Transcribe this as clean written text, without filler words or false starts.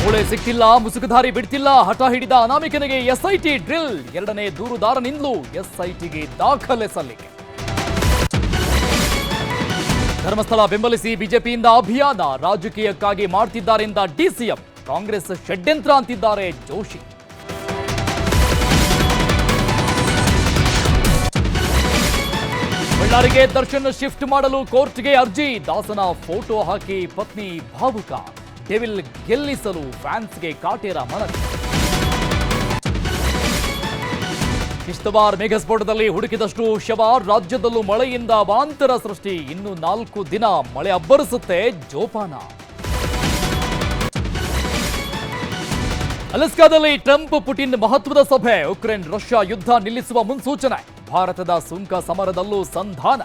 ಮೂಳೆ ಸಿಕ್ತಿಲ್ಲ, ಮುಸುಕುಧಾರಿ ಬಿಡ್ತಿಲ್ಲ, ಹಠ ಹಿಡಿದ ಅನಾಮಿಕನಿಗೆ ಎಸ್ಐಟಿ ಡ್ರಿಲ್. ಎರಡನೇ ದೂರುದಾರನಿಂದಲೂ ಎಸ್ಐಟಿಗೆ ದಾಖಲೆ ಸಲ್ಲಿಕೆ. ಧರ್ಮಸ್ಥಳ ಬೆಂಬಲಿಸಿ ಬಿಜೆಪಿಯಿಂದ ಅಭಿಯಾನ, ರಾಜಕೀಯಕ್ಕಾಗಿ ಮಾಡ್ತಿದ್ದಾರೆಂದ ಡಿಸಿಎಂ. ಕಾಂಗ್ರೆಸ್ ಷಡ್ಯಂತ್ರ ಅಂತಿದ್ದಾರೆ ಜೋಶಿ. ಬಳ್ಳಾರಿಗೆ ದರ್ಶನ್ ಶಿಫ್ಟ್ ಮಾಡಲು ಕೋರ್ಟ್ಗೆ ಅರ್ಜಿ. ದಾಸನ ಫೋಟೋ ಹಾಕಿ ಪತ್ನಿ ಭಾವುಕ. ಡೆವಿಲ್ ಗೆಲ್ಲಿಸಲು ಫ್ಯಾನ್ಸ್ಗೆ ಕಾಟೇರ ಮನವಿ. ಕಿಶ್ತವಾರ್ ಮೇಘಸ್ಫೋಟದಲ್ಲಿ ಹುಡುಕಿದಷ್ಟು ಶವ. ರಾಜ್ಯದಲ್ಲೂ ಮಳೆಯಿಂದ ಅವಾಂತರ ಸೃಷ್ಟಿ. ಇನ್ನು 4 ದಿನ ಮಳೆ ಅಬ್ಬರಿಸುತ್ತೆ ಜೋಪಾನ. ಅಲಾಸ್ಕಾದಲ್ಲಿ ಟ್ರಂಪ್ ಪುಟಿನ್ ಮಹತ್ವದ ಸಭೆ. ಉಕ್ರೇನ್ ರಷ್ಯಾ ಯುದ್ಧ ನಿಲ್ಲಿಸುವ ಮುನ್ಸೂಚನೆ. ಭಾರತದ ಸುಂಕ ಸಮರದಲ್ಲೂ ಸಂಧಾನ.